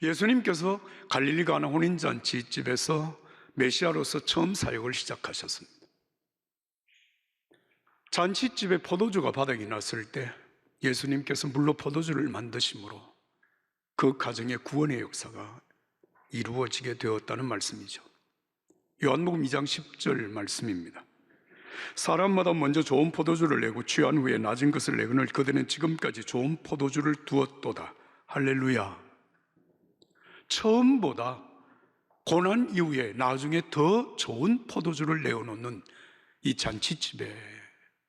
예수님께서 갈릴리 가나 혼인잔치 집에서 메시아로서 처음 사역을 시작하셨습니다. 잔치집에 포도주가 바닥이 났을 때 예수님께서 물로 포도주를 만드심으로 그 가정의 구원의 역사가 이루어지게 되었다는 말씀이죠. 요한복음 2장 10절 말씀입니다. 사람마다 먼저 좋은 포도주를 내고 취한 후에 낮은 것을 내거늘 그들은 지금까지 좋은 포도주를 두었도다. 할렐루야. 처음보다 고난 이후에 나중에 더 좋은 포도주를 내어놓는 이 잔치집의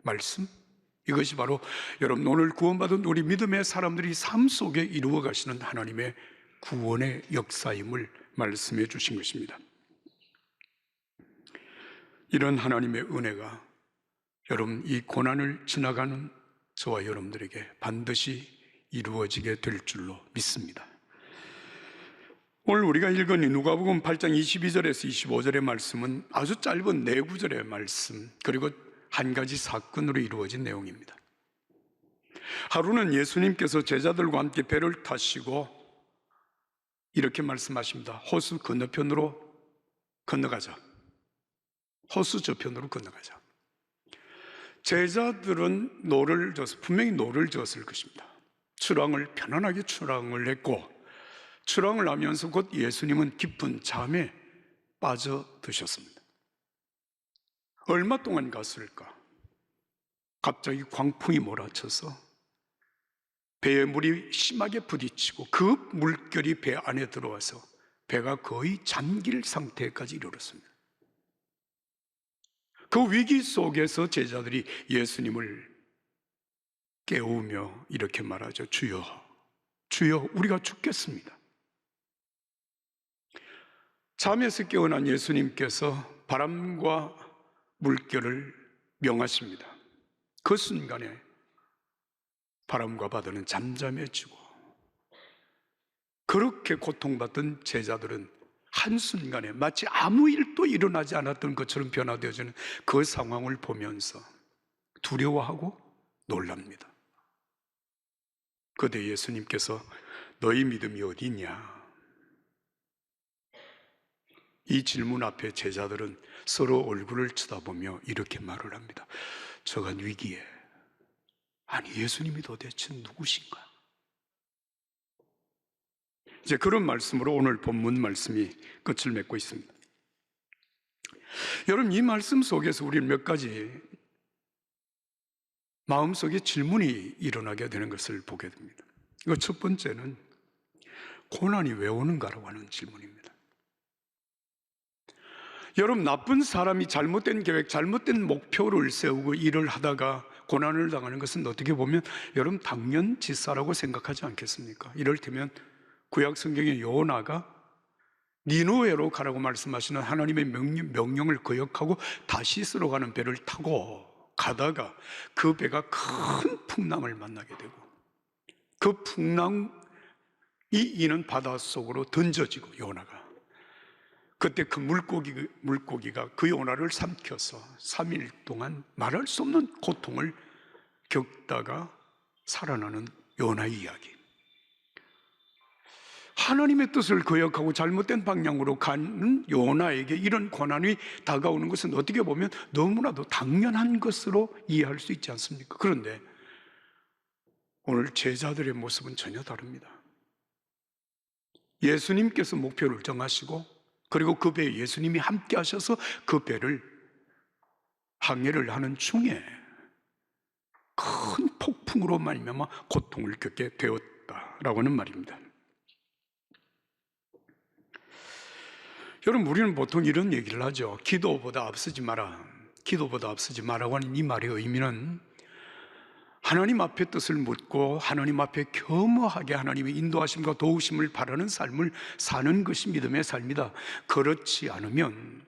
말씀, 이것이 바로 여러분 오늘 구원받은 우리 믿음의 사람들이 삶 속에 이루어 가시는 하나님의 구원의 역사임을 말씀해 주신 것입니다. 이런 하나님의 은혜가 여러분 이 고난을 지나가는 저와 여러분들에게 반드시 이루어지게 될 줄로 믿습니다. 오늘 우리가 읽은 누가복음 8장 22절에서 25절의 말씀은 아주 짧은 4구절의 말씀, 그리고 한 가지 사건으로 이루어진 내용입니다. 하루는 예수님께서 제자들과 함께 배를 타시고 이렇게 말씀하십니다. 호수 건너편으로 건너가자. 호수 저편으로 건너가자. 제자들은 노를 져서 분명히 노를 지었을 것입니다. 편안하게 출항을 했고, 출항을 하면서 곧 예수님은 깊은 잠에 빠져드셨습니다. 얼마 동안 갔을까? 갑자기 광풍이 몰아쳐서 배에 물이 심하게 부딪히고 그 물결이 배 안에 들어와서 배가 거의 잠길 상태까지 이르렀습니다. 그 위기 속에서 제자들이 예수님을 깨우며 이렇게 말하죠. 주여, 주여, 우리가 죽겠습니다. 잠에서 깨어난 예수님께서 바람과 물결을 명하십니다. 그 순간에 바람과 바다는 잠잠해지고, 그렇게 고통받던 제자들은 한순간에 마치 아무 일도 일어나지 않았던 것처럼 변화되어지는 그 상황을 보면서 두려워하고 놀랍니다. 그때 예수님께서 너희 믿음이 어디 있냐? 이 질문 앞에 제자들은 서로 얼굴을 쳐다보며 이렇게 말을 합니다. 저간 위기에, 아니 예수님이 도대체 누구신가? 이제 그런 말씀으로 오늘 본문 말씀이 끝을 맺고 있습니다. 여러분, 이 말씀 속에서 우리는 몇 가지 마음속에 질문이 일어나게 되는 것을 보게 됩니다. 그 첫 번째는 고난이 왜 오는가라고 하는 질문입니다. 여러분, 나쁜 사람이 잘못된 계획, 잘못된 목표를 세우고 일을 하다가 고난을 당하는 것은 어떻게 보면 여러분 당연지사라고 생각하지 않겠습니까? 이를테면 구약 성경의 요나가 니느웨로 가라고 말씀하시는 하나님의 명령을 거역하고 다시스로 가는 배를 타고 가다가 그 배가 큰 풍랑을 만나게 되고, 그 풍랑이 이는 바닷속으로 던져지고 요나가 그때 그 물고기가 그 요나를 삼켜서 3일 동안 말할 수 없는 고통을 겪다가 살아나는 요나의 이야기. 하나님의 뜻을 거역하고 잘못된 방향으로 가는 요나에게 이런 고난이 다가오는 것은 어떻게 보면 너무나도 당연한 것으로 이해할 수 있지 않습니까? 그런데 오늘 제자들의 모습은 전혀 다릅니다. 예수님께서 목표를 정하시고, 그리고 그 배에 예수님이 함께 하셔서 그 배를 항해를 하는 중에 큰 폭풍으로 말미암아 고통을 겪게 되었다라고 하는 말입니다. 여러분, 우리는 보통 이런 얘기를 하죠. 기도보다 앞서지 마라. 기도보다 앞서지 마라고 하는 이 말의 의미는 하나님 앞에 뜻을 묻고 하나님 앞에 겸허하게 하나님의 인도하심과 도우심을 바라는 삶을 사는 것이 믿음의 삶이다. 그렇지 않으면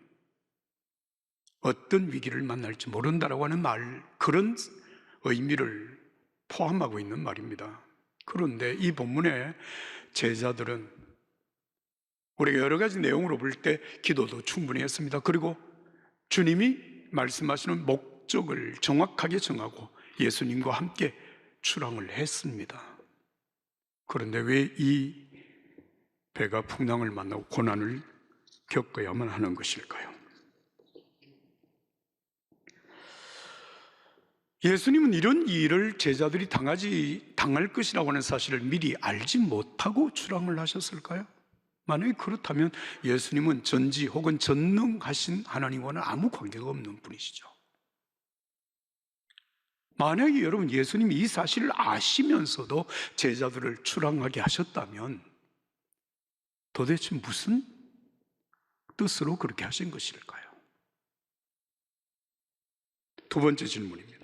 어떤 위기를 만날지 모른다라고 하는 말, 그런 의미를 포함하고 있는 말입니다. 그런데 이 본문의 제자들은 우리가 여러 가지 내용으로 볼 때 기도도 충분히 했습니다. 그리고 주님이 말씀하시는 목적을 정확하게 정하고 예수님과 함께 출항을 했습니다. 그런데 왜 이 배가 풍랑을 만나고 고난을 겪어야만 하는 것일까요? 예수님은 이런 일을 제자들이 당할 것이라고 하는 사실을 미리 알지 못하고 출항을 하셨을까요? 만약에 그렇다면 예수님은 전지 혹은 전능하신 하나님과는 아무 관계가 없는 분이시죠. 만약에 여러분 예수님이 이 사실을 아시면서도 제자들을 출항하게 하셨다면 도대체 무슨 뜻으로 그렇게 하신 것일까요? 두 번째 질문입니다.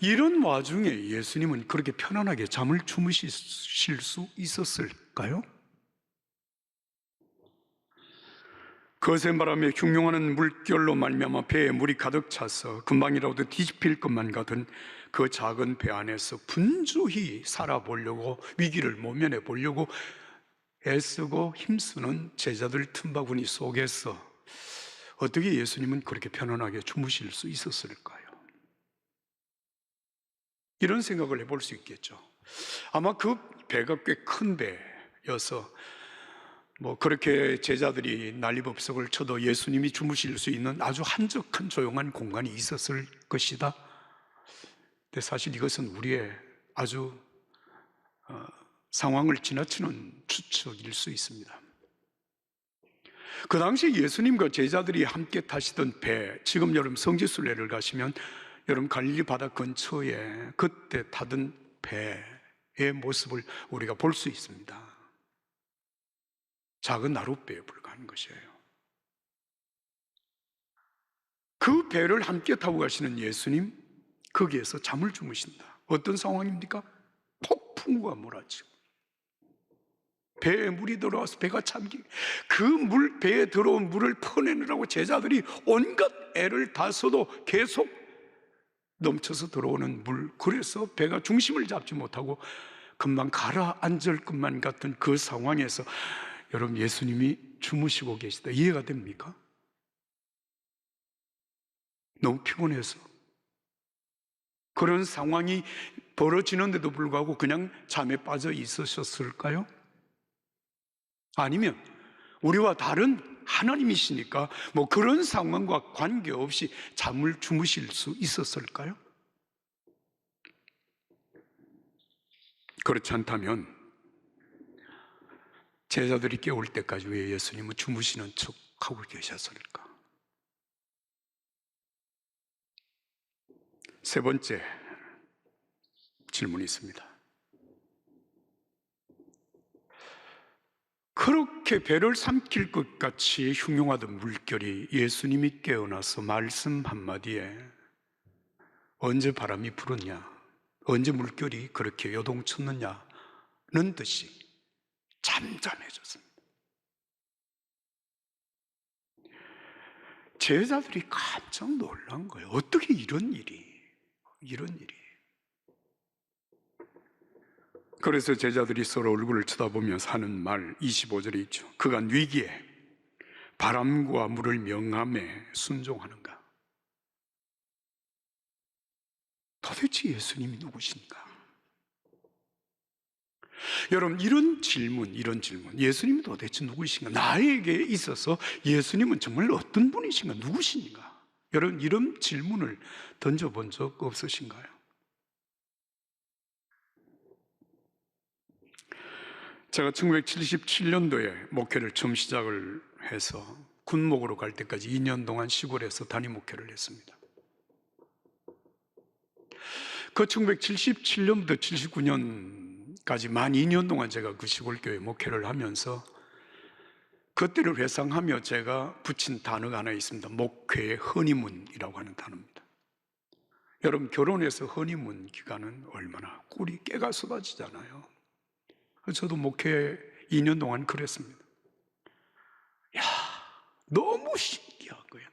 이런 와중에 예수님은 그렇게 편안하게 잠을 주무실 수 있었을까요? 거센 바람에 흉흉하는 물결로 말미암아 배에 물이 가득 차서 금방이라도 뒤집힐 것만 같은 그 작은 배 안에서 분주히 살아보려고, 위기를 모면해 보려고 애쓰고 힘쓰는 제자들 틈바구니 속에서 어떻게 예수님은 그렇게 편안하게 주무실 수 있었을까요? 이런 생각을 해볼 수 있겠죠. 아마 그 배가 꽤 큰 배여서 그렇게 제자들이 난리법석을 쳐도 예수님이 주무실 수 있는 아주 한적한 조용한 공간이 있었을 것이다. 근데 사실 이것은 우리의 아주 상황을 지나치는 추측일 수 있습니다. 그 당시 예수님과 제자들이 함께 타시던 배, 지금 여러분 성지순례를 가시면 여러분 갈릴리 바다 근처에 그때 타던 배의 모습을 우리가 볼 수 있습니다. 작은 나룻배에 불과한 것이에요. 그 배를 함께 타고 가시는 예수님, 거기에서 잠을 주무신다. 어떤 상황입니까? 폭풍우가 몰아치고 배에 물이 들어와서 배가 잠기고, 배에 들어온 물을 퍼내느라고 제자들이 온갖 애를 다 써도 계속 넘쳐서 들어오는 물, 그래서 배가 중심을 잡지 못하고 금방 가라앉을 것만 같은 그 상황에서 여러분 예수님이 주무시고 계시다. 이해가 됩니까? 너무 피곤해서 그런 상황이 벌어지는데도 불구하고 그냥 잠에 빠져 있으셨을까요? 아니면 우리와 다른 하나님이시니까 그런 상황과 관계없이 잠을 주무실 수 있었을까요? 그렇지 않다면 제자들이 깨울 때까지 왜 예수님은 주무시는 척하고 계셨을까? 세 번째 질문이 있습니다. 그렇게 배를 삼킬 것 같이 흉흉하던 물결이 예수님이 깨어나서 말씀 한마디에 언제 바람이 불었냐, 언제 물결이 그렇게 요동쳤느냐는 듯이 잠잠해졌습니다. 제자들이 깜짝 놀란 거예요. 어떻게 이런 일이. 그래서 제자들이 서로 얼굴을 쳐다보면서 하는 말 25절에 있죠. 그간 위기에 바람과 물을 명함에 순종하는가? 도대체 예수님이 누구신가? 여러분 이런 질문, 예수님이 도대체 누구신가? 나에게 있어서 예수님은 정말 어떤 분이신가? 누구신가? 여러분 이런 질문을 던져본 적 없으신가요? 제가 1977년도에 목회를 처음 시작을 해서 군목으로 갈 때까지 2년 동안 시골에서 단임 목회를 했습니다. 그 1977년부터 79년까지 만 2년 동안 제가 그 시골교회 목회를 하면서 그때를 회상하며 제가 붙인 단어가 하나 있습니다. 목회의 허니문이라고 하는 단어입니다. 여러분 결혼해서 허니문 기간은 얼마나 꿀이 깨가 쏟아지잖아요. 저도 목회 2년 동안 그랬습니다. 너무 신기한 거예요.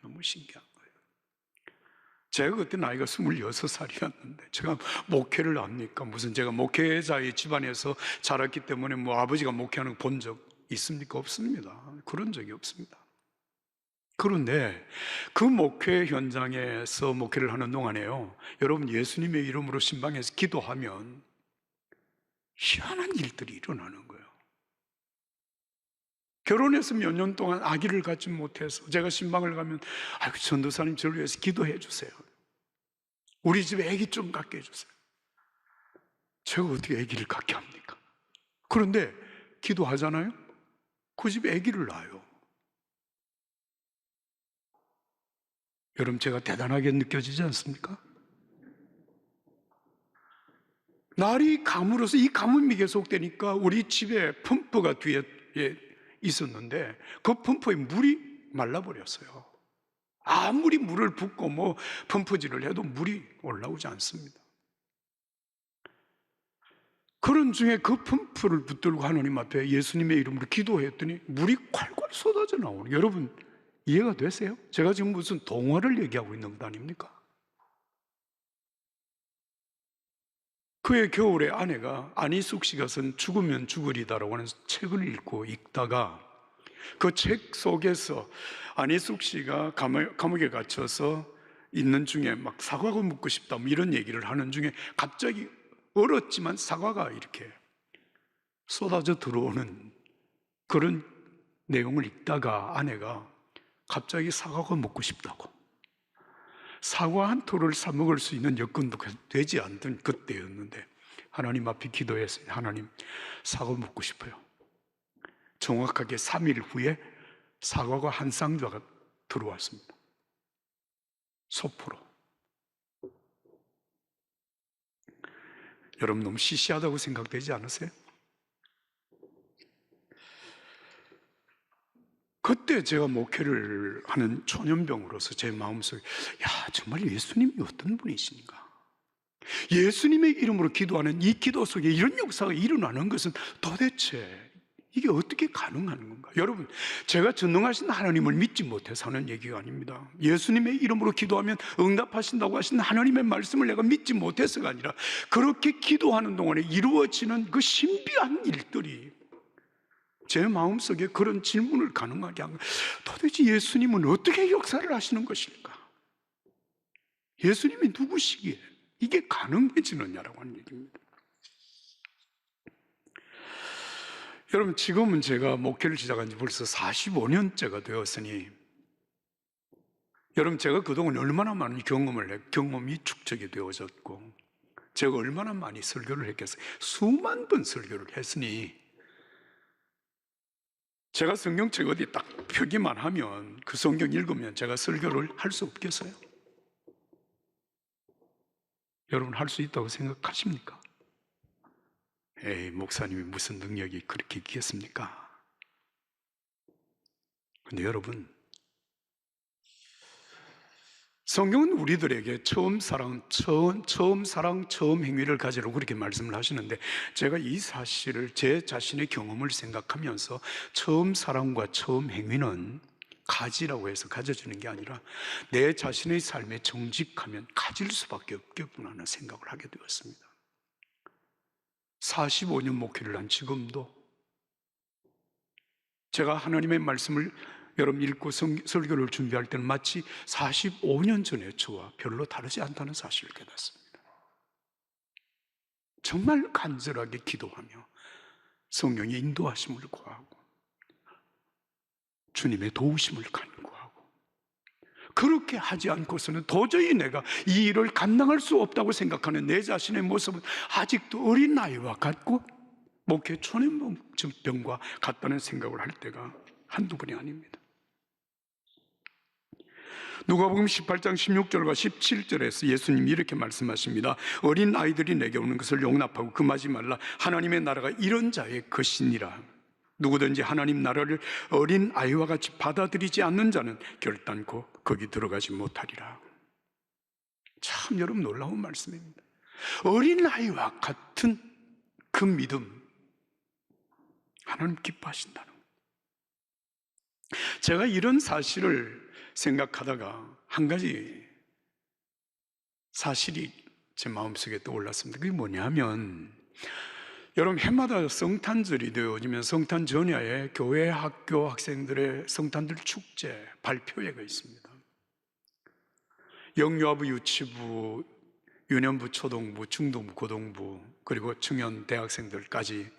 제가 그때 나이가 26살이었는데 제가 목회를 합니까? 무슨 제가 목회자의 집안에서 자랐기 때문에 아버지가 목회하는 거 본 적 있습니까? 없습니다. 그런 적이 없습니다. 그런데 그 목회 현장에서 목회를 하는 동안에요, 여러분 예수님의 이름으로 신방에서 기도하면 희한한 일들이 일어나는 거예요. 결혼해서 몇 년 동안 아기를 갖지 못해서 제가 신방을 가면 아이고 전도사님 저를 위해서 기도해 주세요. 우리 집에 아기 좀 갖게 해주세요. 제가 어떻게 아기를 갖게 합니까? 그런데 기도하잖아요? 그 집에 아기를 낳아요. 여러분 제가 대단하게 느껴지지 않습니까? 날이 감으로써 이 가뭄이 계속되니까 우리 집에 펌프가 뒤에 있었는데 그 펌프에 물이 말라버렸어요. 아무리 물을 붓고 뭐 펌프질을 해도 물이 올라오지 않습니다. 그런 중에 그 펌프를 붙들고 하나님 앞에 예수님의 이름으로 기도했더니 물이 콸콸 쏟아져 나오는, 여러분 이해가 되세요? 제가 지금 무슨 동화를 얘기하고 있는 것 아닙니까? 그의 겨울에 아내가 안희숙 씨가 쓴 죽으면 죽으리다라고 하는 책을 읽고 있다가 그 책 속에서 안희숙 씨가 감옥에 갇혀서 있는 중에 막 사과가 묻고 싶다 뭐 이런 얘기를 하는 중에 갑자기 얼었지만 사과가 이렇게 쏟아져 들어오는 그런 내용을 읽다가 아내가 갑자기 사과가 먹고 싶다고, 사과 한 토를 사 먹을 수 있는 여건도 되지 않던 그때였는데 하나님 앞에 기도했어요. 하나님, 사과 먹고 싶어요. 정확하게 3일 후에 사과가 한 쌍좌가 들어왔습니다. 소포로. 여러분 너무 시시하다고 생각되지 않으세요? 그때 제가 목회를 하는 초년병으로서 제 마음속에 정말 예수님이 어떤 분이신가? 예수님의 이름으로 기도하는 이 기도 속에 이런 역사가 일어나는 것은 도대체 이게 어떻게 가능한 건가? 여러분, 제가 전능하신 하나님을 믿지 못해서 하는 얘기가 아닙니다. 예수님의 이름으로 기도하면 응답하신다고 하신 하나님의 말씀을 내가 믿지 못해서가 아니라 그렇게 기도하는 동안에 이루어지는 그 신비한 일들이 제 마음속에 그런 질문을 가능하게 한 거예요. 도대체 예수님은 어떻게 역사를 하시는 것일까? 예수님이 누구시기에 이게 가능해지느냐라고 하는 얘기입니다. 여러분, 지금은 제가 목회를 시작한 지 벌써 45년째가 되었으니 여러분 제가 그동안 얼마나 많은 경험이 축적이 되어졌고 제가 얼마나 많이 설교를 했겠어요. 수만 번 설교를 했으니 제가 성경책 어디 딱 펴기만 하면 그 성경 읽으면 제가 설교를 할 수 없겠어요? 여러분 할 수 있다고 생각하십니까? 에이, 목사님이 무슨 능력이 그렇게 있겠습니까? 근데 여러분, 성경은 우리들에게 처음 사랑, 처음 행위를 가지라고 그렇게 말씀을 하시는데 제가 이 사실을 제 자신의 경험을 생각하면서 처음 사랑과 처음 행위는 가지라고 해서 가져주는 게 아니라 내 자신의 삶에 정직하면 가질 수밖에 없겠구나 하는 생각을 하게 되었습니다. 45년 목회를 한 지금도 제가 하나님의 말씀을 여러분 읽고 설교를 준비할 때는 마치 45년 전의 저와 별로 다르지 않다는 사실을 깨닫습니다. 정말 간절하게 기도하며 성령의 인도하심을 구하고 주님의 도우심을 간구하고 그렇게 하지 않고서는 도저히 내가 이 일을 감당할 수 없다고 생각하는 내 자신의 모습은 아직도 어린아이와 같고 목회 초년병과 같다는 생각을 할 때가 한두 번이 아닙니다. 누가복음 18장 16절과 17절에서 예수님이 이렇게 말씀하십니다. 어린 아이들이 내게 오는 것을 용납하고 금하지 말라. 하나님의 나라가 이런 자의 것이니라. 누구든지 하나님 나라를 어린 아이와 같이 받아들이지 않는 자는 결단코 거기 들어가지 못하리라. 참 여러분 놀라운 말씀입니다. 어린 아이와 같은 그 믿음, 하나님 기뻐하신다는 거예요. 제가 이런 사실을 생각하다가 한 가지 사실이 제 마음속에 떠올랐습니다. 그게 뭐냐면 여러분 해마다 성탄절이 되어지면 성탄 전야에 교회 학교 학생들의 성탄절 축제 발표회가 있습니다. 영유아부, 유치부, 유년부, 초등부, 중등부, 고등부 그리고 청년 대학생들까지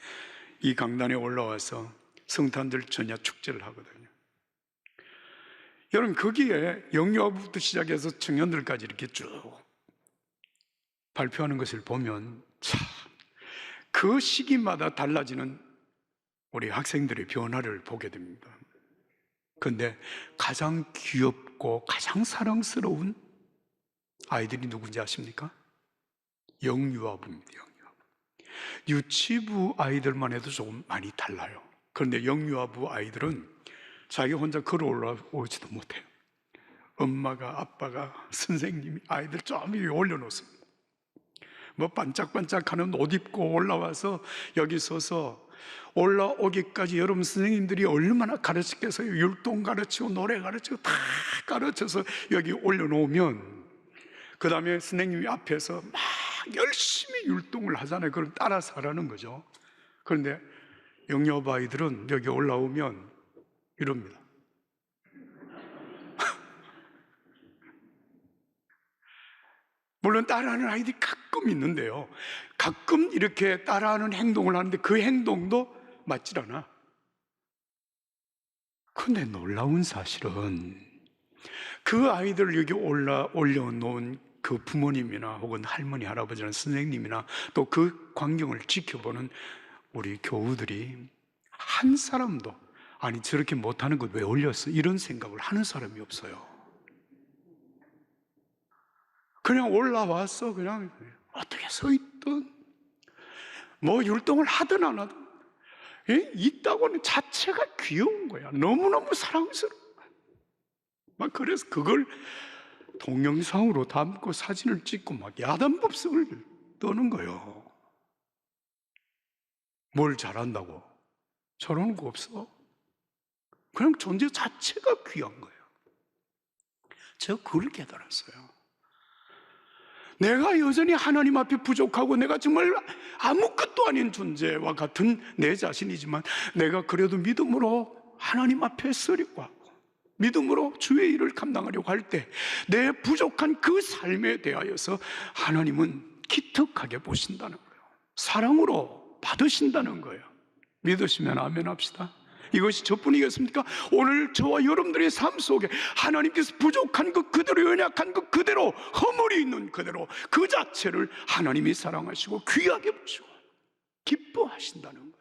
이 강단에 올라와서 성탄절 전야 축제를 하거든요. 여러분, 거기에 영유아부터 시작해서 청년들까지 이렇게 쭉 발표하는 것을 보면 참 그 시기마다 달라지는 우리 학생들의 변화를 보게 됩니다. 그런데 가장 귀엽고 가장 사랑스러운 아이들이 누군지 아십니까? 영유아부입니다. 영유아부. 유치부 아이들만 해도 조금 많이 달라요. 그런데 영유아부 아이들은 자기 혼자 걸어 올라오지도 못해요. 엄마가, 아빠가, 선생님이 아이들 좀 위에 올려놓습니다. 뭐 반짝반짝하는 옷 입고 올라와서 여기 서서 올라오기까지 여러분 선생님들이 얼마나 가르치겠어요. 율동 가르치고 노래 가르치고 다 가르쳐서 여기 올려놓으면 그 다음에 선생님이 앞에서 막 열심히 율동을 하잖아요. 그걸 따라서 하라는 거죠. 그런데 영유아부 아이들은 여기 올라오면 이럽니다. 물론 따라하는 아이들이 가끔 있는데요, 가끔 이렇게 따라하는 행동을 하는데 그 행동도 맞질 않아. 근데 놀라운 사실은 그 아이들을 여기 올려놓은 그 부모님이나 혹은 할머니, 할아버지나 선생님이나 또 그 광경을 지켜보는 우리 교우들이 한 사람도 아니 저렇게 못하는 것 왜 올렸어? 이런 생각을 하는 사람이 없어요. 그냥 올라와서 그냥 어떻게 서 있든 뭐 율동을 하든 안 하든 있다고는 자체가 귀여운 거야. 너무너무 사랑스러워. 막 그래서 그걸 동영상으로 담고 사진을 찍고 막 야단법석을 떠는 거예요. 뭘 잘한다고? 저러는 거 없어. 그냥 존재 자체가 귀한 거예요. 제가 그걸 깨달았어요. 내가 여전히 하나님 앞에 부족하고 내가 정말 아무것도 아닌 존재와 같은 내 자신이지만 내가 그래도 믿음으로 하나님 앞에 서려고 하고 믿음으로 주의 일을 감당하려고 할 때 내 부족한 그 삶에 대하여서 하나님은 기특하게 보신다는 거예요. 사랑으로 받으신다는 거예요. 믿으시면 아멘 합시다. 이것이 저뿐이겠습니까? 오늘 저와 여러분들의 삶 속에 하나님께서 부족한 것 그대로, 연약한 것 그대로, 허물이 있는 그대로 그 자체를 하나님이 사랑하시고 귀하게 보시고 기뻐하신다는 거예요.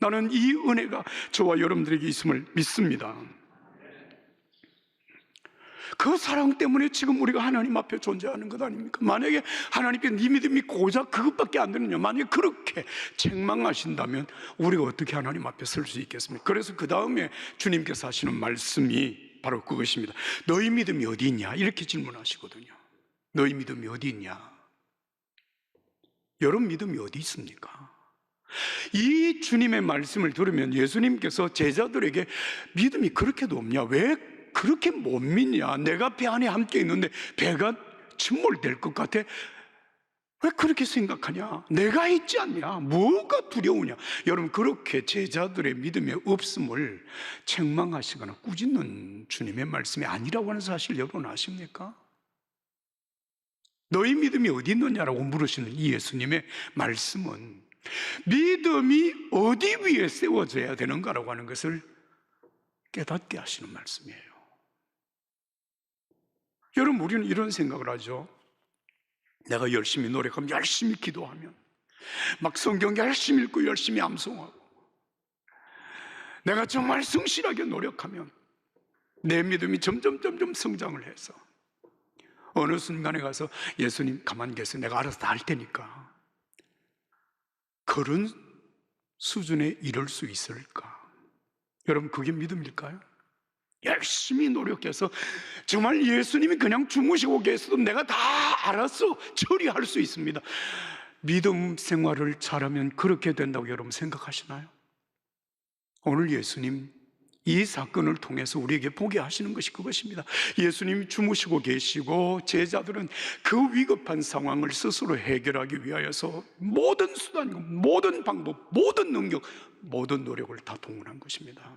나는 이 은혜가 저와 여러분들에게 있음을 믿습니다. 그 사랑 때문에 지금 우리가 하나님 앞에 존재하는 것 아닙니까? 만약에 하나님께 네 믿음이 고작 그것밖에 안 되느냐, 만약에 그렇게 책망하신다면 우리가 어떻게 하나님 앞에 설 수 있겠습니까? 그래서 그 다음에 주님께서 하시는 말씀이 바로 그것입니다. 너희 믿음이 어디 있냐? 이렇게 질문하시거든요. 너희 믿음이 어디 있냐? 여러분 믿음이 어디 있습니까? 이 주님의 말씀을 들으면 예수님께서 제자들에게 믿음이 그렇게도 없냐? 왜 그렇게 못 믿냐? 내가 배 안에 함께 있는데 배가 침몰될 것 같아? 왜 그렇게 생각하냐? 내가 있지 않냐? 뭐가 두려우냐? 여러분 그렇게 제자들의 믿음의 없음을 책망하시거나 꾸짖는 주님의 말씀이 아니라고 하는 사실 여러분 아십니까? 너희 믿음이 어디 있느냐라고 물으시는 이 예수님의 말씀은 믿음이 어디 위에 세워져야 되는가라고 하는 것을 깨닫게 하시는 말씀이에요. 여러분 우리는 이런 생각을 하죠. 내가 열심히 노력하면, 열심히 기도하면, 막 성경 열심히 읽고 열심히 암송하고 내가 정말 성실하게 노력하면 내 믿음이 점점 성장을 해서 어느 순간에 가서 예수님 가만히 계세요, 내가 알아서 다 할 테니까, 그런 수준에 이를 수 있을까? 여러분 그게 믿음일까요? 열심히 노력해서 정말 예수님이 그냥 주무시고 계셔도 내가 다 알아서 처리할 수 있습니다. 믿음 생활을 잘하면 그렇게 된다고 여러분 생각하시나요? 오늘 예수님 이 사건을 통해서 우리에게 보게 하시는 것이 그것입니다. 예수님이 주무시고 계시고 제자들은 그 위급한 상황을 스스로 해결하기 위하여서 모든 수단, 모든 방법, 모든 능력, 모든 노력을 다 동원한 것입니다.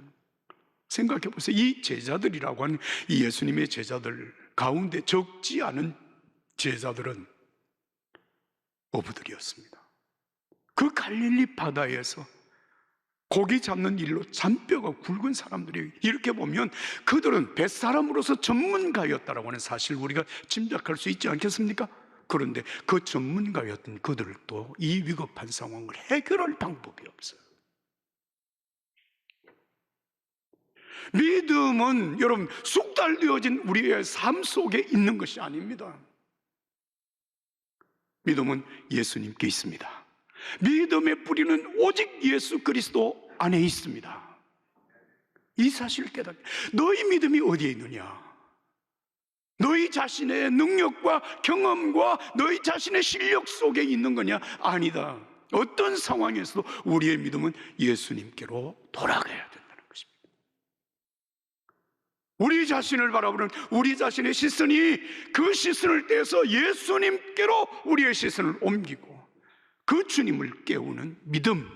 생각해 보세요. 이 제자들이라고 하는 이 예수님의 제자들 가운데 적지 않은 제자들은 어부들이었습니다. 그 갈릴리 바다에서 고기 잡는 일로 잔뼈가 굵은 사람들이, 이렇게 보면 그들은 뱃사람으로서 전문가였다라고 하는 사실 우리가 짐작할 수 있지 않겠습니까? 그런데 그 전문가였던 그들도 이 위급한 상황을 해결할 방법이 없어요. 믿음은 여러분 숙달되어진 우리의 삶 속에 있는 것이 아닙니다. 믿음은 예수님께 있습니다. 믿음의 뿌리는 오직 예수 그리스도 안에 있습니다. 이 사실을 깨닫게. 너희 믿음이 어디에 있느냐? 너희 자신의 능력과 경험과 너희 자신의 실력 속에 있는 거냐? 아니다. 어떤 상황에서도 우리의 믿음은 예수님께로 돌아가야 된다는 것입니다. 우리 자신을 바라보는 우리 자신의 시선이 그 시선을 떼서 예수님께로 우리의 시선을 옮기고 그 주님을 깨우는 믿음,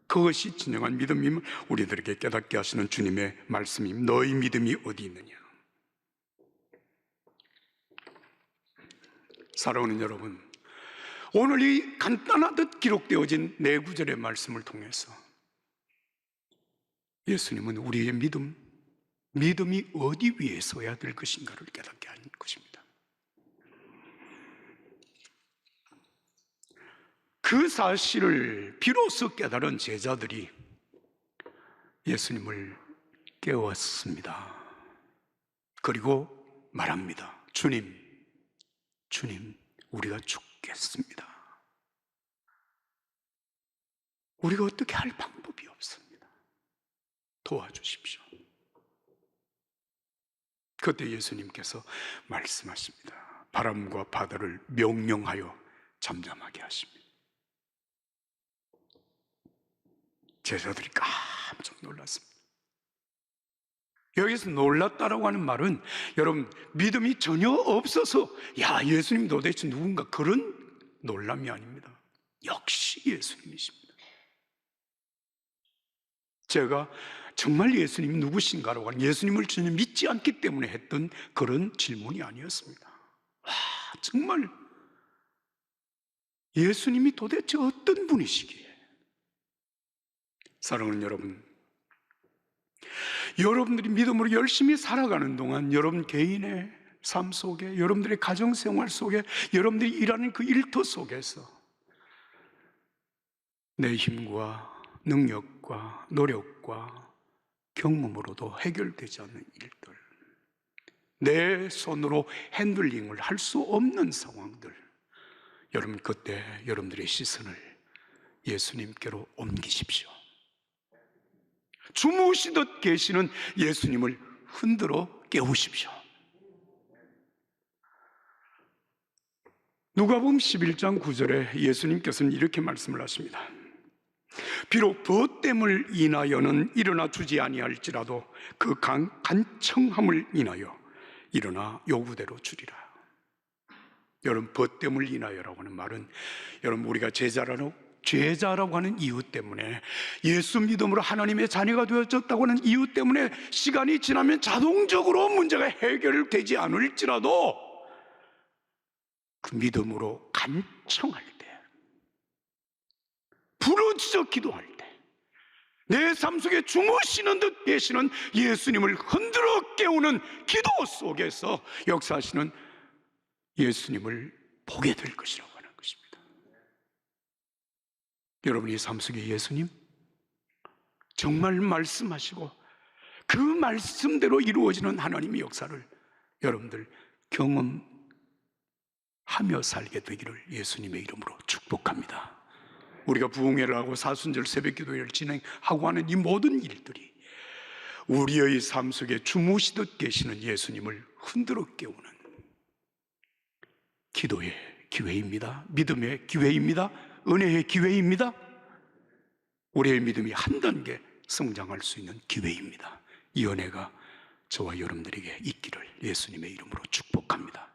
그것이 진정한 믿음임을 우리들에게 깨닫게 하시는 주님의 말씀입니다. 너희 믿음이 어디 있느냐? 사랑하는 여러분, 오늘 이 간단하듯 기록되어진 네 구절의 말씀을 통해서 예수님은 우리의 믿음이 어디 위에 서야 될 것인가를 깨닫게 하는 것입니다. 그 사실을 비로소 깨달은 제자들이 예수님을 깨웠습니다. 그리고 말합니다. 주님, 우리가 죽겠습니다. 우리가 어떻게 할 방법이 없습니다. 도와주십시오. 그때 예수님께서 말씀하십니다. 바람과 바다를 명령하여 잠잠하게 하십니다. 제자들이 깜짝 놀랐습니다. 여기서 놀랐다라고 하는 말은 여러분 믿음이 전혀 없어서 야 예수님 도대체 누군가 그런 놀람이 아닙니다. 역시 예수님이십니다. 제가 정말 예수님이 누구신가라고 하는, 예수님을 전혀 믿지 않기 때문에 했던 그런 질문이 아니었습니다. 와, 정말 예수님이 도대체 어떤 분이시기에. 사랑하는 여러분, 여러분들이 믿음으로 열심히 살아가는 동안 여러분 개인의 삶 속에, 여러분들의 가정생활 속에, 여러분들이 일하는 그 일터 속에서 내 힘과 능력과 노력과 경험으로도 해결되지 않는 일들, 내 손으로 핸들링을 할 수 없는 상황들, 여러분 그때 여러분들의 시선을 예수님께로 옮기십시오. 주무시듯 계시는 예수님을 흔들어 깨우십시오. 누가복음 11장 9절에 예수님께서는 이렇게 말씀을 하십니다. 비록 벗됨을 인하여는 일어나 주지 아니할지라도 그 간청함을 인하여 일어나 요구대로 주리라. 여러분 벗됨을 인하여라고 하는 말은 여러분 우리가 죄자라고 하는 이유 때문에, 예수 믿음으로 하나님의 자녀가 되어졌다고 하는 이유 때문에 시간이 지나면 자동적으로 문제가 해결되지 않을지라도 그 믿음으로 간청할 때, 부르짖어 기도할 때, 내 삶 속에 주무시는 듯 계시는 예수님을 흔들어 깨우는 기도 속에서 역사하시는 예수님을 보게 될 것이라고 하는 것입니다. 여러분의 삶 속에 예수님 정말 말씀하시고 그 말씀대로 이루어지는 하나님의 역사를 여러분들 경험하며 살게 되기를 예수님의 이름으로 축복합니다. 우리가 부흥회를 하고 사순절 새벽기도회를 진행하고 하는 이 모든 일들이 우리의 삶 속에 주무시듯 계시는 예수님을 흔들어 깨우는 기도의 기회입니다. 믿음의 기회입니다. 은혜의 기회입니다. 우리의 믿음이 한 단계 성장할 수 있는 기회입니다. 이 은혜가 저와 여러분들에게 있기를 예수님의 이름으로 축복합니다.